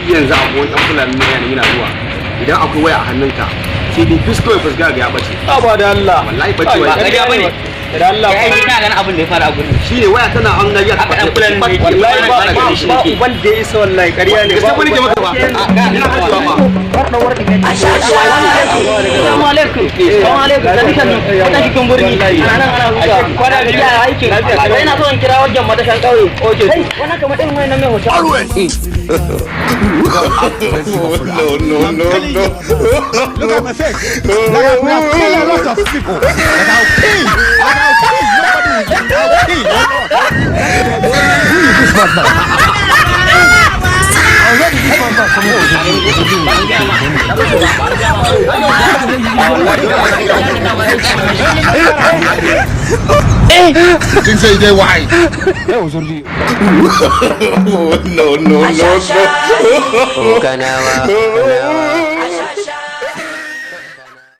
yanzu akwai wani fulani ne yana zuwa idan akwai waya a hannunka sai dai fisko ya fusga ga ya bace ba da Allah wallahi bace waya ƙarya bane da Allah kai ina ganin abin da ya fara a gurin shine waya tana an ga ya haka dan fulani ne wallahi ba uban da ya isa wallahi ƙarya ne ba wani ke maka ba ina hajiya ba Assalamu alaikum. Assalamu alaikum. Kana cikin birni. Ana huta. Kwana da ya aiki. Sai na so in kira wajen madashan kauye. Okay. Kai wannan kamar irin wayannan mai hoto. No. Look at my face. Like I will kill a lot of people. Like I'll kill. Nobody. Who is this bad man? Already this bad man coming to think say they white. That was only. No. Kanawa.